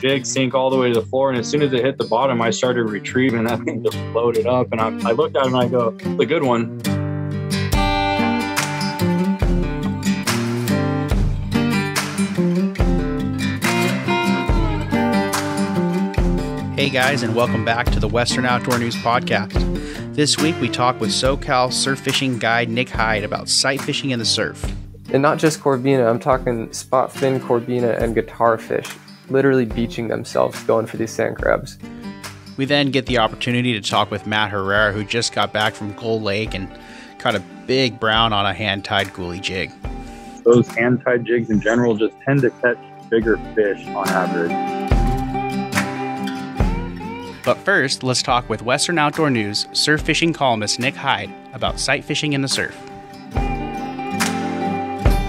jig sink all the way to the floor. And as soon as it hit the bottom, I started retrieving. That thing just floated up. And I looked at it and I go, the good one. Hey guys, and welcome back to the Western Outdoor News Podcast. This week we talk with SoCal surf fishing guide Nick Heid about sight fishing in the surf. And not just corvina, I'm talking spot fin, corvina, and guitar fish, literally beaching themselves going for these sand crabs. We then get the opportunity to talk with Matt Herrera, who just got back from Gull Lake and caught a big brown on a hand-tied Ghoulie jig. Those hand-tied jigs in general just tend to catch bigger fish on average. But first, let's talk with Western Outdoor News surf fishing columnist Nick Heid about sight fishing in the surf.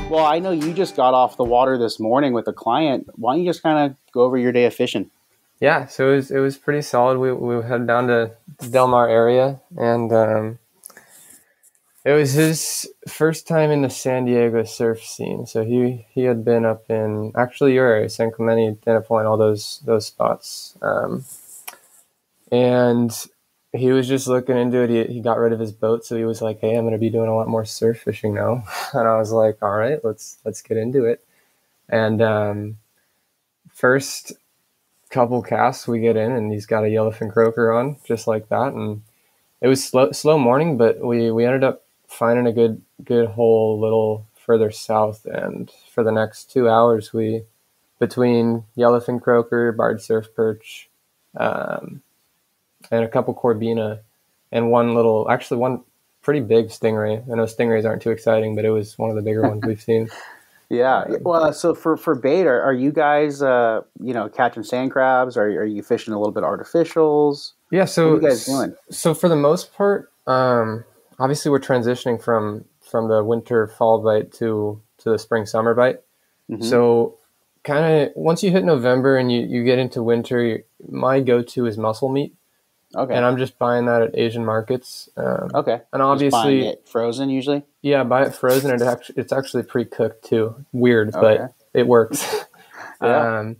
Well, I know you just got off the water this morning with a client. Why don't you just kind of go over your day of fishing? Yeah, so it was pretty solid. We headed down to Del Mar area, and it was his first time in the San Diego surf scene. So he had been up in actually your area, San Clemente, Dana Point, all those spots. And he was just looking into it. He got rid of his boat, so he was like, "Hey, I'm going to be doing a lot more surf fishing now." And I was like, "All right, let's get into it." And first couple casts we get in, and he's got a yellowfin croaker on, just like that. And it was slow morning, but we ended up finding a good hole a little further south. And for the next 2 hours, we between yellowfin croaker, barred surf perch, and a couple corvina, and one pretty big stingray. I know stingrays aren't too exciting, but it was one of the bigger ones we've seen. Yeah. Well, so for bait, are you guys, catching sand crabs? Are you fishing a little bit of artificials? Yeah. So what are you guys doing? So for the most part, obviously we're transitioning from the winter fall bite to the spring summer bite. Mm-hmm. So kind of once you hit November and you get into winter, my go-to is mussel meat. Okay. And I'm just buying that at Asian markets. Okay. And obviously, just buying it frozen usually? Yeah, buy it frozen. It's actually pre-cooked too. Weird, but it works. Yeah.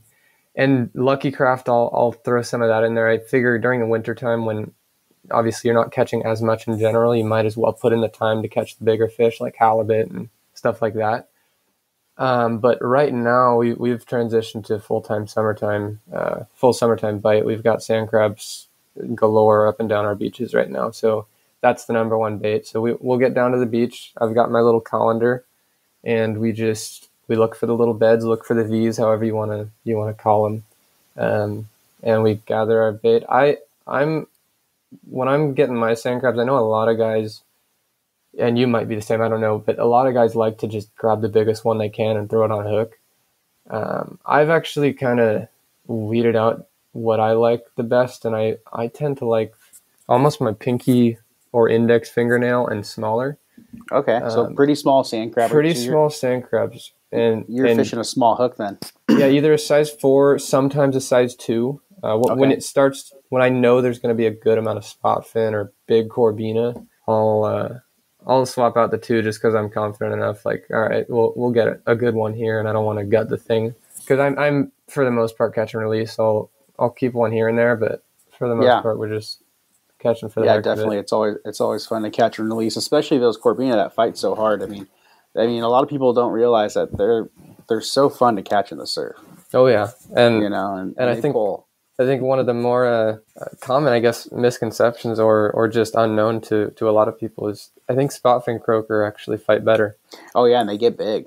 And Lucky Craft, I'll throw some of that in there. I figure during the winter time when obviously you're not catching as much in general, you might as well put in the time to catch the bigger fish like halibut and stuff like that. But right now we've transitioned to full summertime bite. We've got sand crabs galore up and down our beaches right now. So that's the number one bait. So we'll get down to the beach. I've got my little colander, and we look for the little beds, look for the V's, however you want to call them. And we gather our bait. When I'm getting my sand crabs, I know a lot of guys, and you might be the same, I don't know, but a lot of guys like to just grab the biggest one they can and throw it on a hook. I've actually kind of weeded out what I like the best, and I tend to like almost my pinky or index fingernail and smaller. Okay, so pretty small sand crab. Pretty small sand crabs. And you're fishing a small hook then? Yeah, either a size 4, sometimes a size 2. When I know there's going to be a good amount of spot fin or big corvina, I'll swap out the 2 just because I'm confident enough. Like, all right, we'll get a good one here, and I don't want to gut the thing because I'm for the most part catch and release. So I'll keep one here and there, but for the most part, we're just catching for the heck definitely. of it. It's always fun to catch and release, especially those corvina that fight so hard. I mean, a lot of people don't realize that they're so fun to catch in the surf. Oh yeah, and I think one of the more common, I guess, misconceptions or just unknown to a lot of people is I think spot fin croaker actually fight better. Oh yeah, and they get big.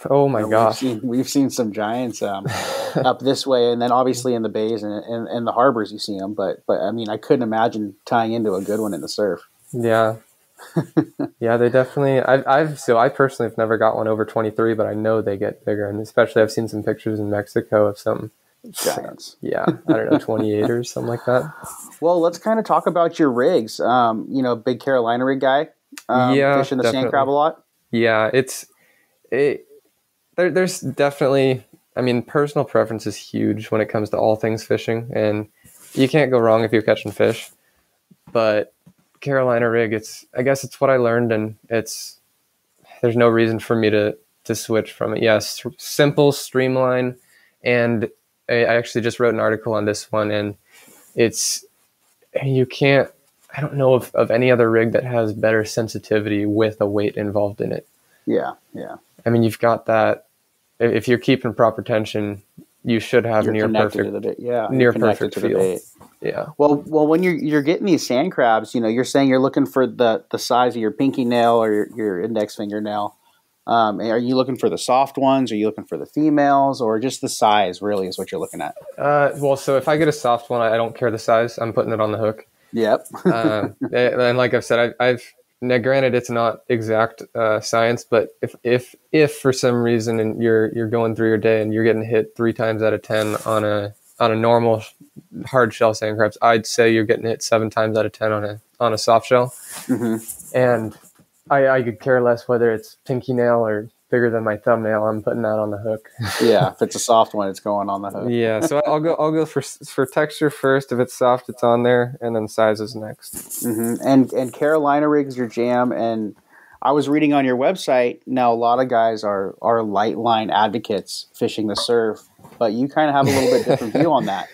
Oh my gosh, we've seen some giants up this way, and then obviously in the bays and the harbors you see them. But I mean, I couldn't imagine tying into a good one in the surf. Yeah, yeah, they definitely. I personally have never got one over 23, but I know they get bigger, and especially I've seen some pictures in Mexico of some giants. Yeah, I don't know, 28 or something like that. Well, let's kind of talk about your rigs. Big Carolina rig guy. Fishing the sand crab a lot. Yeah, there's definitely. I mean, personal preference is huge when it comes to all things fishing, and you can't go wrong if you're catching fish. But Carolina rig, I guess it's what I learned, and there's no reason for me to switch from it. Yes, simple, streamline, and I actually just wrote an article on this one, and you can't, I don't know of any other rig that has better sensitivity with a weight involved in it. Yeah, yeah. I mean, you've got that. If you're keeping proper tension, you should have near perfect feel. Yeah. Well, when you're getting these sand crabs, you're saying you're looking for the size of your pinky nail or your index fingernail. Are you looking for the soft ones? Are you looking for the females, or just the size? Really, is what you're looking at. Well, so if I get a soft one, I don't care the size. I'm putting it on the hook. Yep. And like I've said, now granted it's not exact science, but if for some reason and you're going through your day and you're getting hit 3 times out of 10 on a normal hard shell sand crabs, I'd say you're getting hit 7 times out of 10 on a soft shell. Mm-hmm. And I could care less whether it's pinky nail or bigger than my thumbnail. I'm putting that on the hook. Yeah, if it's a soft one, it's going on the hook. Yeah, so I'll go for texture first. If it's soft, it's on there, and then size is next. Mm-hmm. And Carolina rig's your jam. And I was reading on your website. Now a lot of guys are light line advocates fishing the surf, but you kind of have a little bit different view on that.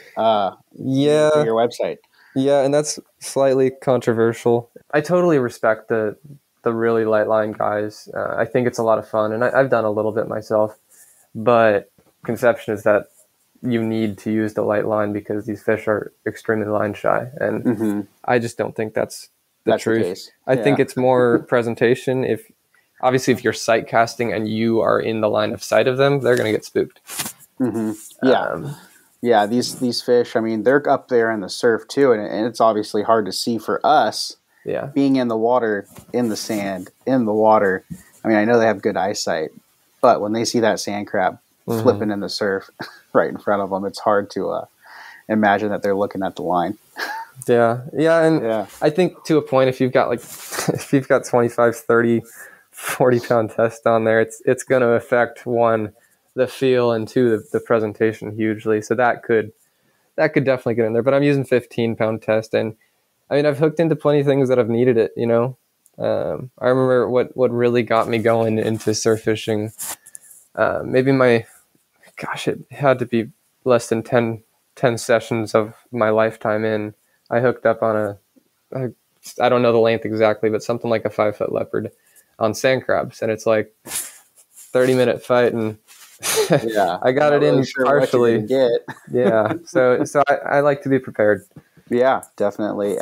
Yeah, for your website. Yeah, and that's slightly controversial. I totally respect the really light line guys. I think it's a lot of fun, and I've done a little bit myself, but conception is that you need to use the light line because these fish are extremely line shy, and I just don't think that's the truth. I think it's more presentation. If you're sight casting and you are in the line of sight of them, they're going to get spooked. Yeah, these fish, I mean, they're up there in the surf too, and it's obviously hard to see for us. Yeah, being in the water, in the sand, in the water. I mean, I know they have good eyesight, but when they see that sand crab flipping in the surf right in front of them, it's hard to imagine that they're looking at the line. Yeah. I think to a point, if you've got 25, 30, 40 pound test on there, it's going to affect, one, the feel, and two, the presentation hugely. So that could definitely get in there. But I'm using 15 pound test, and I mean, I've hooked into plenty of things that have needed it, I remember what really got me going into surf fishing. It had to be less than 10 sessions of my lifetime in. I hooked up on I don't know the length exactly, but something like a 5-foot leopard on sand crabs. And it's like 30-minute fight, and I got it in partially. Yeah. So I like to be prepared. Yeah, definitely.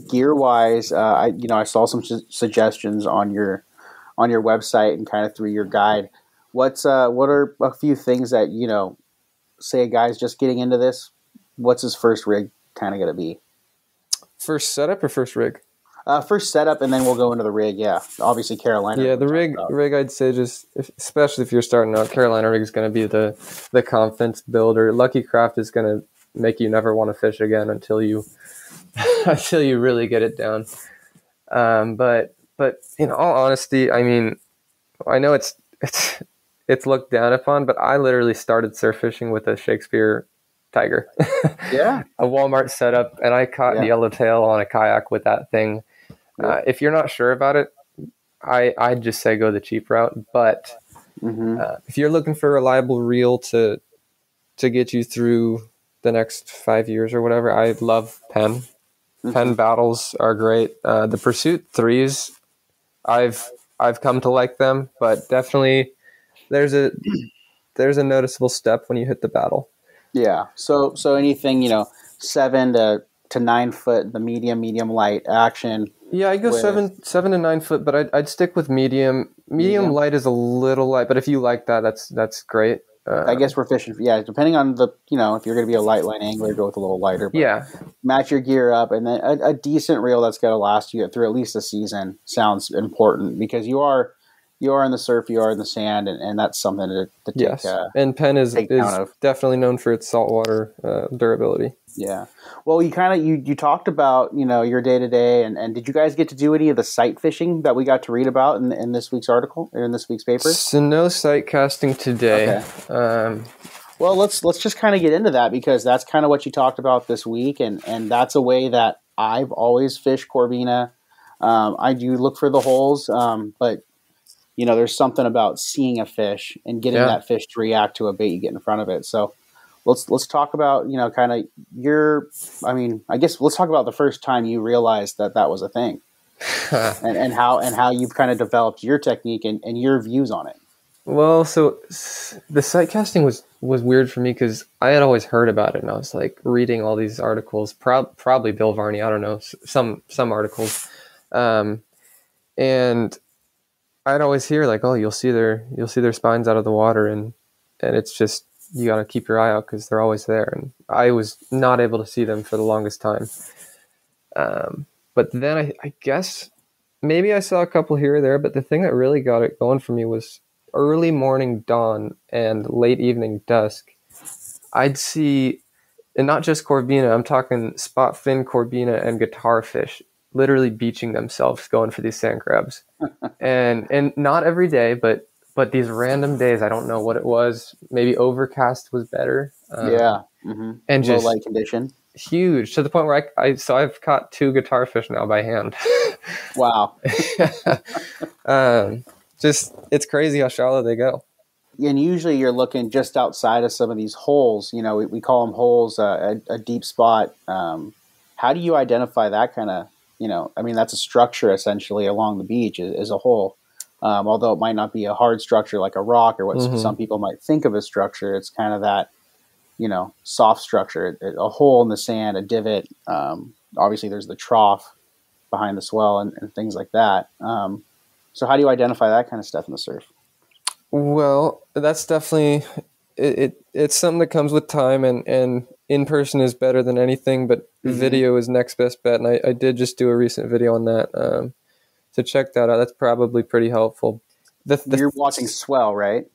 Gear wise, I saw some suggestions on your website and kind of through your guide. What are a few things that say a guy's just getting into this? What's his first rig kind of going to be? First setup or first rig? First setup, and then we'll go into the rig. Yeah, obviously Carolina. Yeah, the rig. I'd say especially if you're starting out, Carolina rig is going to be the confidence builder. Lucky Craft is going to make you never want to fish again until you really get it down. But in all honesty, I mean, I know it's looked down upon, but I literally started surf fishing with a Shakespeare Tiger. Yeah. A Walmart setup, and I caught Yellowtail on a kayak with that thing. If you're not sure about it, I'd just say go the cheap route. But if you're looking for a reliable reel to get you through the next 5 years or whatever, I love Penn. Penn battles are great. The Pursuit 3s, I've come to like them, but definitely there's a noticeable step when you hit the battle. Yeah. So anything 7 to 9 foot, the medium light action. Yeah, I go 7 to 9 foot, but I'd stick with medium. Medium light is a little light, but if you like that, that's great. I guess we're fishing. Yeah, depending on the if you're going to be a light line angler, go with a little lighter. But match your gear up, and then a decent reel that's going to last you through at least a season sounds important, because you are in the surf, you are in the sand, and that's something to take. Yes, and Penn is definitely known for its saltwater durability. Yeah. Well, you talked about your day to day, and did you guys get to do any of the sight fishing that we got to read about in this week's article or in this week's paper? So no sight casting today. Okay. Well, let's just kind of get into that, because that's kind of what you talked about this week, and that's a way that I've always fished Corvina. I do look for the holes, but there's something about seeing a fish and getting that fish to react to a bait you get in front of it. So let's talk about, kind of I guess let's talk about the first time you realized that was a thing, and how you've kind of developed your technique and your views on it. Well, so the sight casting was weird for me because I had always heard about it, and I was like reading all these articles, probably Bill Varney, I don't know, some articles, and I'd always hear like, oh, you'll see their spines out of the water, and it's just, you got to keep your eye out because they're always there, and I was not able to see them for the longest time. But then I guess maybe I saw a couple here or there, but the thing that really got it going for me was early morning dawn and late evening dusk. I'd see, and not just corvina, I'm talking spot fin corvina and guitar fish literally beaching themselves going for these sand crabs. and not every day, but these random days, I don't know what it was. Maybe overcast was better. And just low light condition. Huge, to the point where I've caught 2 guitar fish now by hand. Wow. Just, it's crazy how shallow they go. And usually you're looking just outside of some of these holes. We call them holes, a deep spot. How do you identify that kind of, that's a structure essentially along the beach is a hole. Although it might not be a hard structure like a rock or what some people might think of as structure. It's kind of that, soft structure, a hole in the sand, a divot. Obviously there's the trough behind the swell and things like that. So how do you identify that kind of stuff in the surf? Well, that's definitely, it's something that comes with time, and in person is better than anything, but video is next best bet. And I did just do a recent video on that. So check that out. That's probably pretty helpful. You're watching swell, right?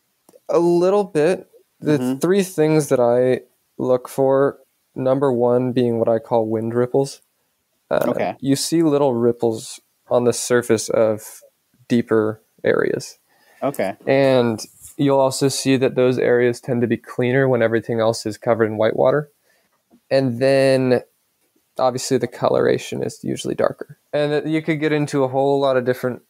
A little bit. The 3 things that I look for, number 1 being what I call wind ripples. Okay. You see little ripples on the surface of deeper areas. Okay. And you'll also see that those areas tend to be cleaner when everything else is covered in white water. And then obviously the coloration is usually darker. And you could get into a whole lot of different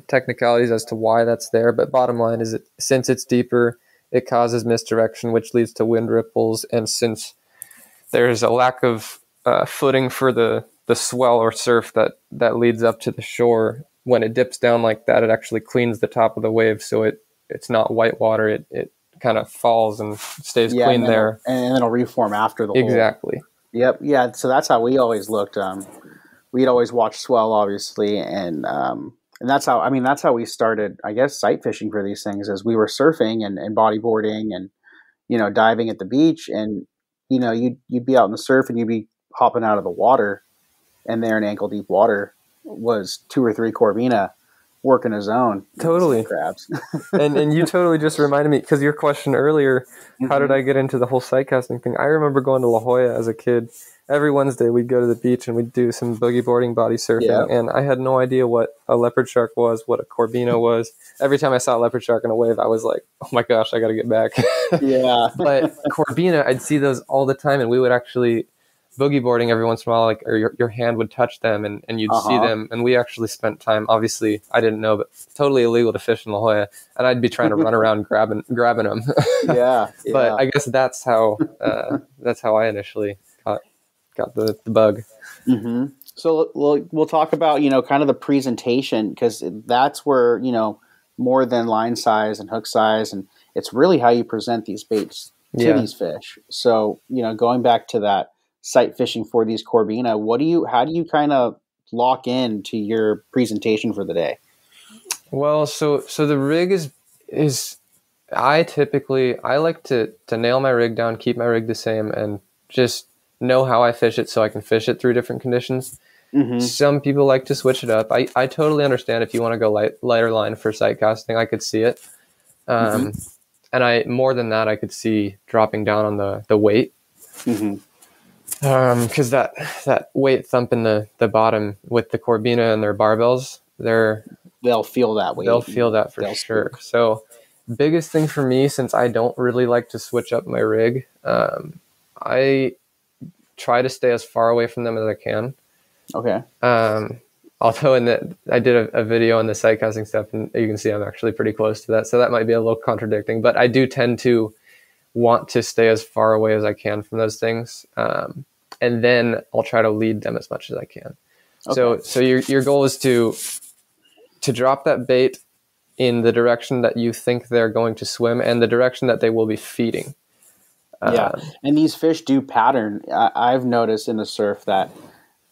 technicalities as to why that's there. But bottom line is that since it's deeper, it causes misdirection, which leads to wind ripples. And since there's a lack of footing for the swell or surf that leads up to the shore, when it dips down like that, it actually cleans the top of the wave, so it's not white water. It kind of falls and stays clean there. And then it'll reform after the hole. Exactly. Yep. Yeah. So that's how we always looked. We'd always watch swell, obviously, and that's how we started, I guess, sight fishing for these things, as we were surfing and bodyboarding and diving at the beach, and you'd be out in the surf and you'd be hopping out of the water, and there in ankle deep water was 2 or 3 corvina working a zone. Totally. Crabs. and you totally just reminded me, because your question earlier, how did I get into the whole sight casting thing? I remember going to La Jolla as a kid. Every Wednesday we'd go to the beach and we'd do some boogie boarding, body surfing, and I had no idea what a leopard shark was, what a corvina was. Every time I saw a leopard shark in a wave, I was like, oh my gosh, I got to get back. Yeah. But corvina, I'd see those all the time, and we would actually boogie boarding every once in a while, like, or your hand would touch them and you'd see them. And we actually spent time, obviously I didn't know, but totally illegal to fish in La Jolla, and I'd be trying to run around grabbing them. Yeah. But I guess that's how I initially got the bug. Mm-hmm. So we'll talk about, kind of the presentation, because that's where, more than line size and hook size, and it's really how you present these baits to these fish. So, going back to that sight fishing for these corvina, how do you kind of lock in to your presentation for the day? Well, so the rig is I like to nail my rig down, keep my rig the same, and just know how I fish it so I can fish it through different conditions. Some people like to switch it up. I totally understand if you want to go lighter line for sight casting. I could see it. And more than that, I could see dropping down on the weight. Because that weight thump in the bottom with the corvina and their barbells, they'll feel that weight. They'll feel that for sure. Spook. So biggest thing for me, since I don't really like to switch up my rig, I try to stay as far away from them as I can. Okay. Although I did a video on the sight casting stuff, and you can see I'm actually pretty close to that, so that might be a little contradicting. But I do tend to want to stay as far away as I can from those things. And then I'll try to lead them as much as I can. Okay. So your goal is to drop that bait in the direction that you think they're going to swim and the direction that they will be feeding. Yeah, and these fish do pattern. I've noticed in the surf that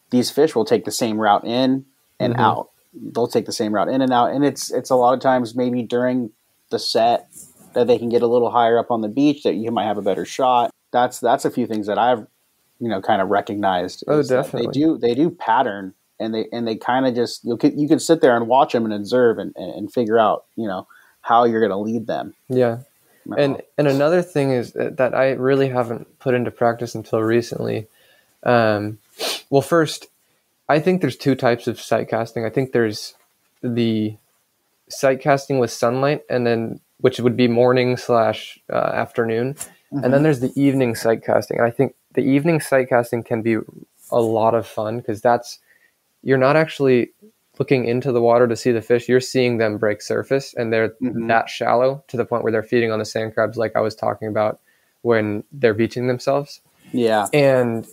these fish will take the same route in and out. They'll take the same route in and out, and it's a lot of times maybe during the set that they can get a little higher up on the beach that you might have a better shot. That's a few things that I've kind of recognized. Oh, definitely. They do pattern, and they kind of just you can sit there and watch them and observe and figure out how you're going to lead them. Yeah. And another thing is that I really haven't put into practice until recently. Well, first, I think there's two types of sight casting. I think there's the sight casting with sunlight, and then which would be morning / afternoon, and then there's the evening sight casting. And I think the evening sight casting can be a lot of fun because you're not actually looking into the water to see the fish. You're seeing them break surface, and they're that shallow to the point where they're feeding on the sand crabs, like I was talking about when they're beaching themselves. Yeah, and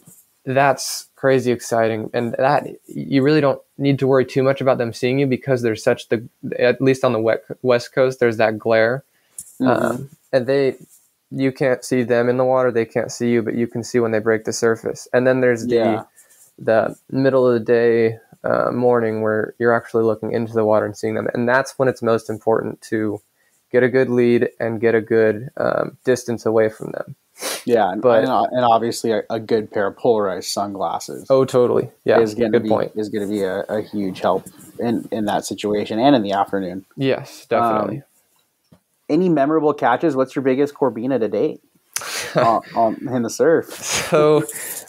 that's crazy exciting, and that you really don't need to worry too much about them seeing you because there's at least on the west coast, there's that glare, and you can't see them in the water, they can't see you, but you can see when they break the surface. And then there's the middle of the day, morning, where you're actually looking into the water and seeing them, and that's when it's most important to get a good lead and get a good distance away from them. Yeah, and obviously a good pair of polarized sunglasses. Oh, totally. Yeah, is going to be a huge help in that situation and in the afternoon. Yes, definitely. Any memorable catches? What's your biggest Corbina to date in the surf? So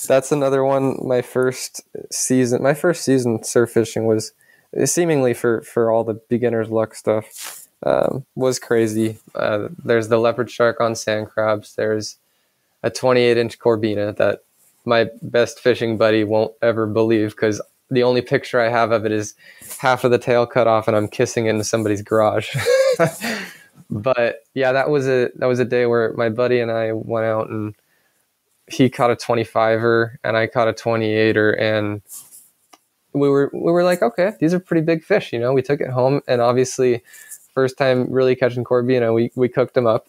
that's another one. My first season surf fishing was seemingly for all the beginner's luck stuff. Was crazy. There's the leopard shark on sand crabs. There's a 28-inch Corbina that my best fishing buddy won't ever believe because the only picture I have of it is half of the tail cut off and I'm kissing it in somebody's garage. But yeah, that was a day where my buddy and I went out and he caught a 25er and I caught a 28er, and we were like, okay, these are pretty big fish. We took it home, and obviously first time really catching Corbina, we cooked them up.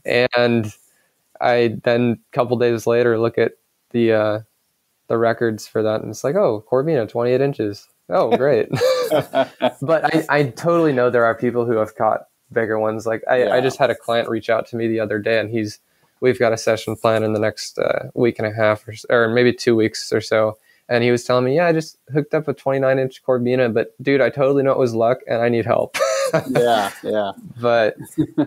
And I then a couple days later look at the records for that, and it's like, oh, Corbina, 28 inches. Oh, great. But I totally know there are people who have caught bigger ones. Like I just had a client reach out to me the other day, and we've got a session plan in the next week and a half or maybe 2 weeks or so. And he was telling me, yeah, I just hooked up a 29-inch Corbina, but dude, I totally know it was luck and I need help. Yeah. But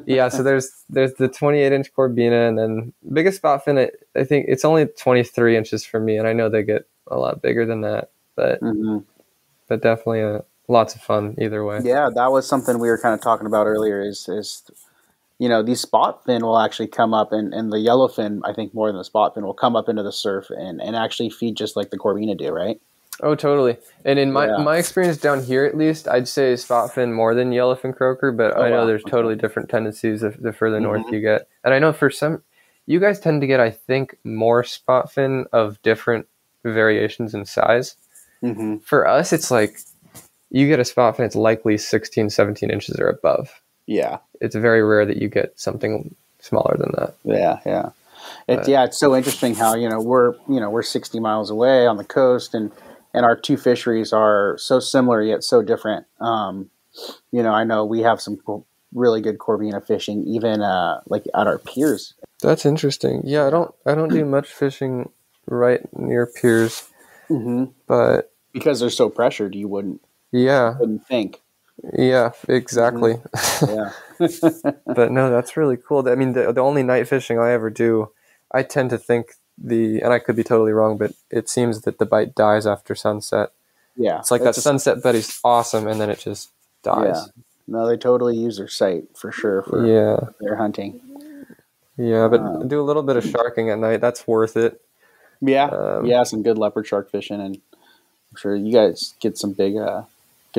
yeah, so there's the 28-inch Corbina, and then biggest spot fin, I think it's only 23 inches for me, and I know they get a lot bigger than that, but definitely lots of fun either way. Yeah, that was something we were kind of talking about earlier is these spot fin will actually come up, and the yellowfin, I think more than the spot fin, will come up into the surf and actually feed just like the Corbina do, right? Oh, totally. And in my experience down here, at least, I'd say spot fin more than yellowfin croaker, but I know there's totally different tendencies the further north you get. And I know for some, you guys tend to get, I think, more spot fin of different variations in size. For us, it's like you get a spot fin, it's likely 16, 17 inches or above. Yeah. It's very rare that you get something smaller than that. Yeah. It's so interesting how, we're 60 miles away on the coast, and our two fisheries are so similar yet so different. I know we have some really good Corbina fishing, even like at our piers. That's interesting. Yeah, I don't do much fishing right near piers, but because they're so pressured, you wouldn't think. Yeah, exactly. Yeah. But no, that's really cool. I mean, the only night fishing I ever do, I tend to think and I could be totally wrong, but it seems that the bite dies after sunset. Yeah. It's like that sunset buddy's awesome, and then it just dies. Yeah. No, they totally use their sight for sure for their hunting. Yeah, but do a little bit of sharking at night. That's worth it. Yeah. Some good leopard shark fishing, and I'm sure you guys get some big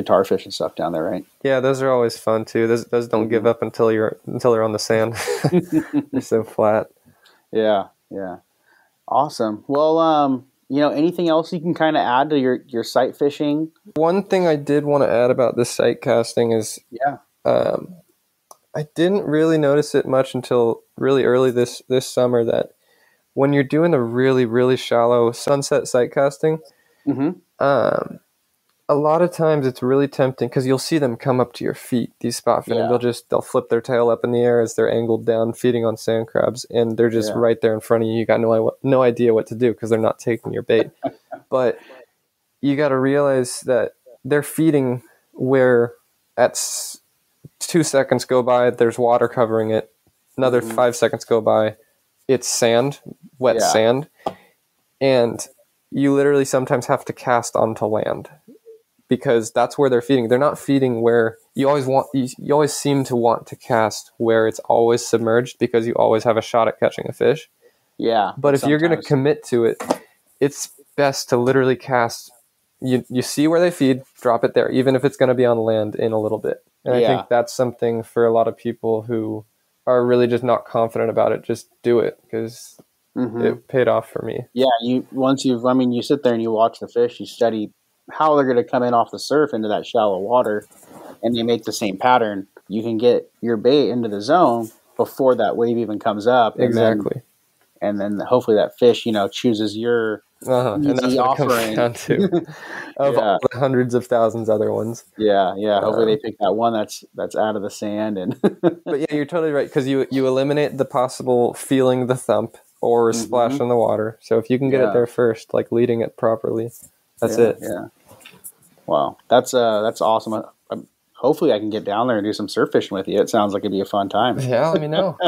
guitar fish and stuff down there, right? Yeah, those are always fun too. Those don't give up until they're on the sand. They're so flat. Yeah. Awesome. Well, anything else you can kind of add to your sight fishing? One thing I did want to add about this sight casting is, I didn't really notice it much until really early this summer that when you're doing the really, really shallow sunset sight casting, a lot of times it's really tempting because you'll see them come up to your feet, these spot fin, and they'll flip their tail up in the air as they're angled down feeding on sand crabs, and they're just right there in front of you. You got no idea what to do because they're not taking your bait. But you got to realize that they're feeding where at 2 seconds go by, there's water covering it. Another 5 seconds go by, it's sand, wet sand. And you literally sometimes have to cast onto land because that's where they're feeding. They're not feeding where you always seem to want to cast where it's always submerged because you always have a shot at catching a fish. Yeah. But if you're going to commit to it, it's best to literally cast. You see where they feed, drop it there, even if it's going to be on land in a little bit. And I think that's something for a lot of people who are really just not confident about it. Just do it because it paid off for me. Yeah, you sit there and you watch the fish, you study how they're going to come in off the surf into that shallow water, and they make the same pattern. You can get your bait into the zone before that wave even comes up. And then hopefully that fish, chooses your and that's what offering. It comes down to of all the hundreds of thousands other ones. Hopefully they pick that one that's out of the sand. And but yeah, you're totally right because you eliminate the possible feeling the thump or splash in the water. So if you can get it there first, like leading it properly, that's it. Yeah. Wow, that's awesome. Hopefully I can get down there and do some surf fishing with you. It sounds like it'd be a fun time. Yeah, let me know.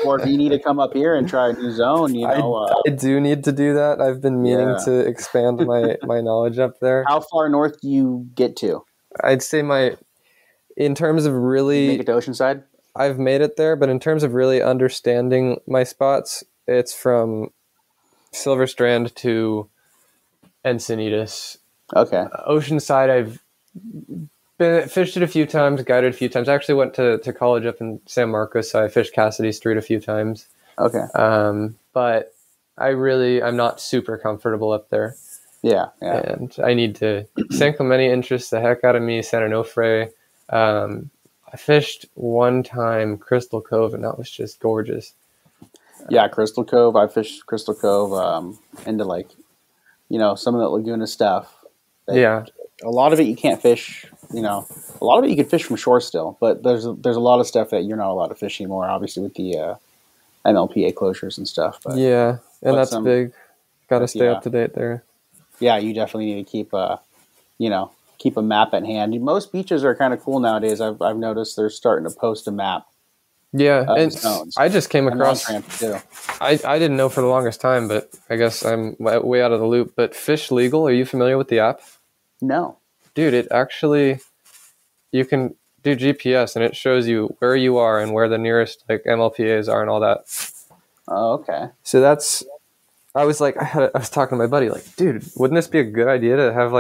Or if you need to come up here and try a new zone, I do need to do that. I've been meaning to expand my knowledge up there. How far north do you get to? I'd say in terms of really... Make it to Oceanside? I've made it there, but in terms of really understanding my spots, it's from Silver Strand to Encinitas. Okay. Oceanside, I've fished it a few times, guided a few times. I actually went to college up in San Marcos, so I fished Cassidy Street a few times. Okay. But I'm not super comfortable up there. Yeah. And I need to... San Clemente interests the heck out of me, San Onofre. I fished one time Crystal Cove, and that was just gorgeous. Yeah, Crystal Cove. I fished Crystal Cove into some of the Laguna stuff. A lot of it you can't fish. A lot of it you can fish from shore still, but there's a lot of stuff that you're not allowed to fish anymore. Obviously, with the MLPA closures and stuff. But that's big. Got to stay up to date there. Yeah, you definitely need to keep a map at hand. Most beaches are kind of cool nowadays. I've noticed they're starting to post a map. Yeah, and I just came across. Too. I didn't know for the longest time, but I guess I'm way out of the loop. But Fish Legal, are you familiar with the app? No. Dude, it actually, you can do GPS and it shows you where you are and where the nearest MLPAs are and all that. Oh, okay. So I was talking to my buddy, dude, wouldn't this be a good idea to have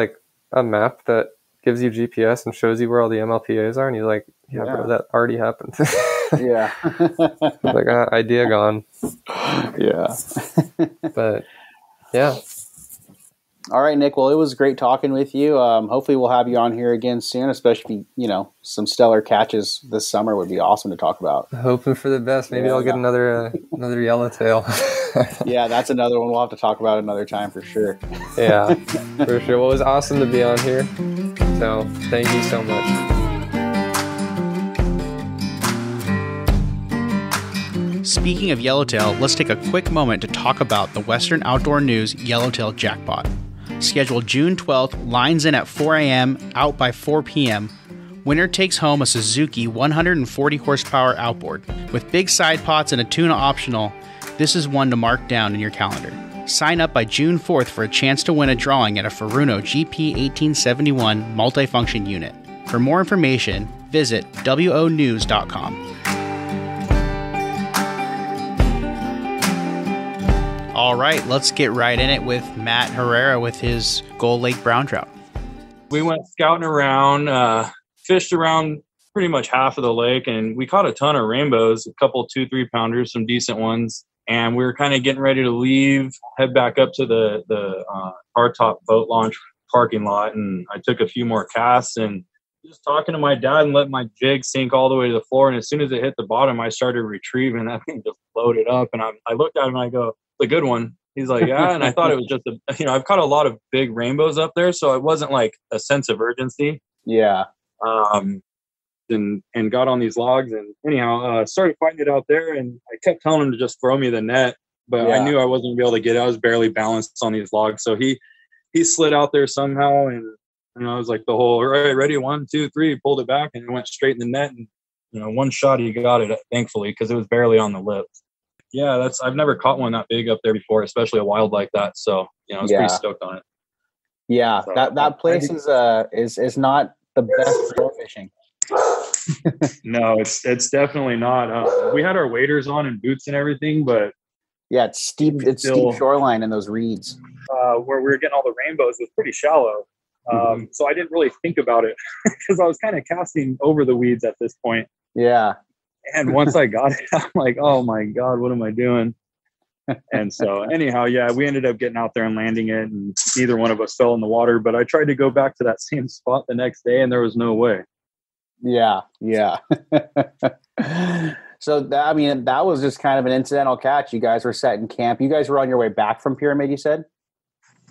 a map that gives you GPS and shows you where all the MLPAs are? And he's like, yeah. Bro, that already happened. Yeah. Idea gone. Yeah. But yeah. All right, Nick. Well, it was great talking with you. Hopefully we'll have you on here again soon, especially, some stellar catches this summer would be awesome to talk about. Hoping for the best. Maybe I'll get another Yellowtail. Yeah, that's another one we'll have to talk about another time for sure. Yeah, for sure. Well, it was awesome to be on here. So thank you so much. Speaking of Yellowtail, let's take a quick moment to talk about the Western Outdoor News Yellowtail Jackpot. Scheduled June 12th, lines in at 4 a.m., out by 4 p.m. Winner takes home a Suzuki 140 horsepower outboard. With big side pots and a tuna optional, this is one to mark down in your calendar. Sign up by June 4th for a chance to win a drawing at a Furuno GP 1871 multifunction unit. For more information, visit wonews.com. All right, let's get right in it with Matt Herrera with his Gull Lake brown trout. We went scouting around, fished around pretty much half of the lake, and we caught a ton of rainbows, a couple 2-3 pounders, some decent ones. And we were kind of getting ready to leave, head back up to the hardtop boat launch parking lot, and I took a few more casts and just talking to my dad and let my jig sink all the way to the floor. And as soon as it hit the bottom, I started retrieving. That thing just floated up, and I looked at him and I go, "It's a good one." He's like, "Yeah." And I thought it was just I've caught a lot of big rainbows up there, so it wasn't like a sense of urgency. Yeah. And got on these logs, and anyhow, started fighting it out there, and I kept telling him to just throw me the net, but I knew I wasn't gonna be able to get it. I was barely balanced on these logs, so he slid out there somehow, and I was like, the whole, all right, ready, 1, 2, 3, pulled it back, and it went straight in the net, and one shot he got it, thankfully, because it was barely on the lip. Yeah, I've never caught one that big up there before, especially a wild like that, so I was pretty stoked on it. Yeah, so, that place is not the best for fishing. No, it's definitely not. We had our waders on and boots and everything, but it's steep shoreline in those reeds. Where we were getting all the rainbows was pretty shallow, so I didn't really think about it because I was kind of casting over the weeds at this point. Yeah, and once I got it, I'm like, oh my god, what am I doing? And so anyhow, we ended up getting out there and landing it, and neither one of us fell in the water. But I tried to go back to that same spot the next day, and there was no way. Yeah. So that was just kind of an incidental catch. You guys were setting camp. You guys were on your way back from Pyramid, you said?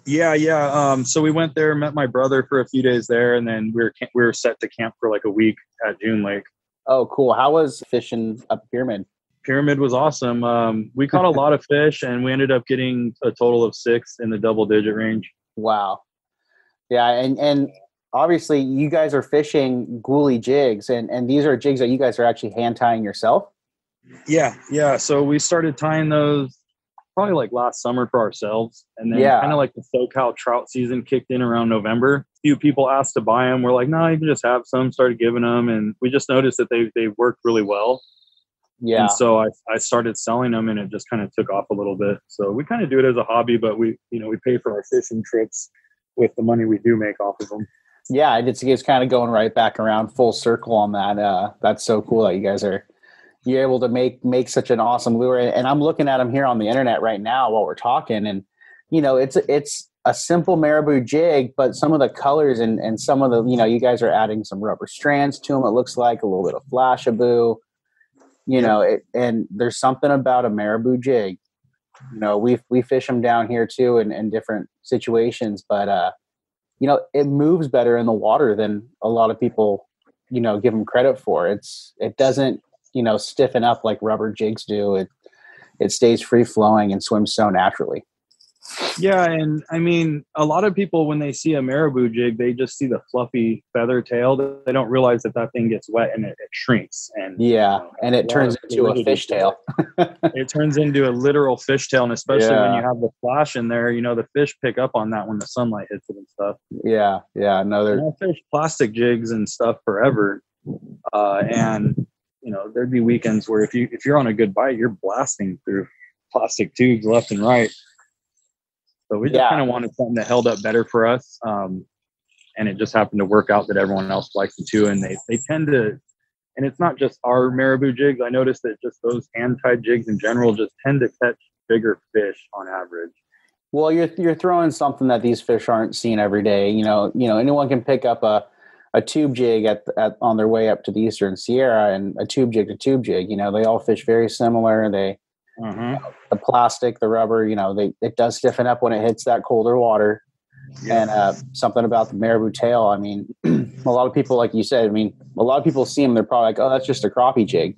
Yeah. So we went there, met my brother for a few days there, and then we were set to camp for like a week at June Lake. Oh, cool. How was fishing up Pyramid? Pyramid was awesome. We caught a lot of fish, and we ended up getting a total of 6 in the double-digit range. Wow. Yeah, and obviously you guys are fishing Ghoulie jigs, and these are jigs that you guys are actually hand tying yourself? Yeah. So we started tying those probably like last summer for ourselves, and then kind of like the SoCal trout season kicked in around November. A few people asked to buy them. We're like, no, you can just have some. Started giving them, and we just noticed that they worked really well. Yeah. And so I started selling them, and it just kind of took off a little bit. So we kind of do it as a hobby, but we pay for our fishing trips with the money we do make off of them. Yeah, it's kind of going right back around full circle on that. That's so cool that you're able to make such an awesome lure. And I'm looking at them here on the internet right now while we're talking, and it's a simple marabou jig, but some of the colors and some of the you guys are adding some rubber strands to them. It looks like a little bit of flashabou. And there's something about a marabou jig. We fish them down here too in different situations, but it moves better in the water than a lot of people, give them credit for. It doesn't, stiffen up like rubber jigs do. It stays free flowing and swims so naturally. Yeah. And I mean, a lot of people, when they see a marabou jig, they just see the fluffy feather tail. They don't realize that thing gets wet and it shrinks. And and it turns into a fishtail. It turns into a literal fishtail, and especially when you have the flash in there, the fish pick up on that when the sunlight hits it and stuff. Yeah. I fish plastic jigs and stuff forever, and there'd be weekends where if you're on a good bite, you're blasting through plastic tubes left and right. So we just kind of wanted something that held up better for us. And it just happened to work out that everyone else likes it too. And they tend to, and it's not just our marabou jigs. I noticed that just those hand-tied jigs in general just tend to catch bigger fish on average. Well, you're throwing something that these fish aren't seeing every day. Anyone can pick up a tube jig on their way up to the Eastern Sierra, and a tube jig to tube jig. They all fish very similar. The plastic, the rubber, it does stiffen up when it hits that colder water. And something about the marabou tail. I mean, a lot of people, like you said, a lot of people see them, they're probably like, oh, that's just a crappie jig,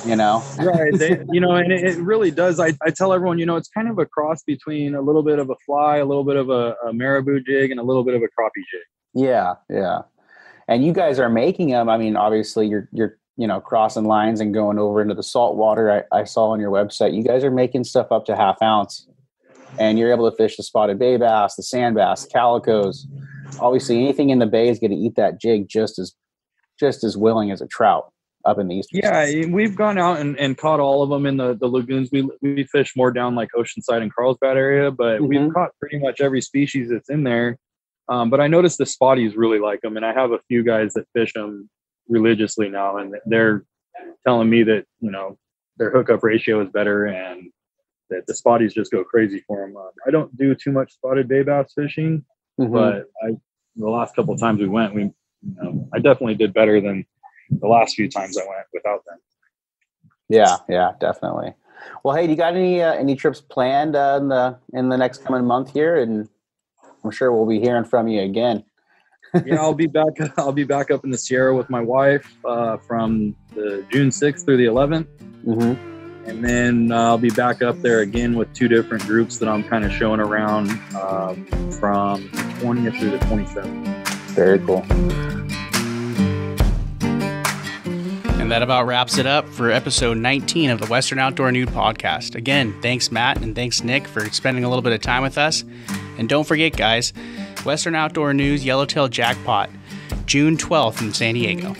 Right. And it really does. I tell everyone, it's kind of a cross between a little bit of a fly, a little bit of a marabou jig, and a little bit of a crappie jig. Yeah. And you guys are making them. Obviously you're crossing lines and going over into the salt water. I saw on your website, you guys are making stuff up to ½ ounce, and you're able to fish the spotted bay bass, the sand bass, calicos. Obviously anything in the bay is going to eat that jig just as willing as a trout up in the eastern side. We've gone out and caught all of them in the lagoons. We fish more down like Oceanside and Carlsbad area, but we've caught pretty much every species that's in there. But I noticed the spotties really like them, and I have a few guys that fish them religiously now, and they're telling me that, you know, their hookup ratio is better and that the spotties just go crazy for them. I don't do too much spotted bay bass fishing, but the last couple of times we went, I definitely did better than the last few times I went without them. Yeah, definitely. Well, hey, do you got any trips planned in the next coming month here? And I'm sure we'll be hearing from you again. Yeah, I'll be back up in the Sierra with my wife from the June 6th through the 11th. And then I'll be back up there again with 2 different groups that I'm kind of showing around from the 20th through the 27th. Very cool. And that about wraps it up for episode 19 of the Western Outdoor Nude Podcast. Again, thanks Matt and thanks Nick for spending a little bit of time with us. And don't forget, guys, Western Outdoor News Yellowtail Jackpot, June 12th in San Diego.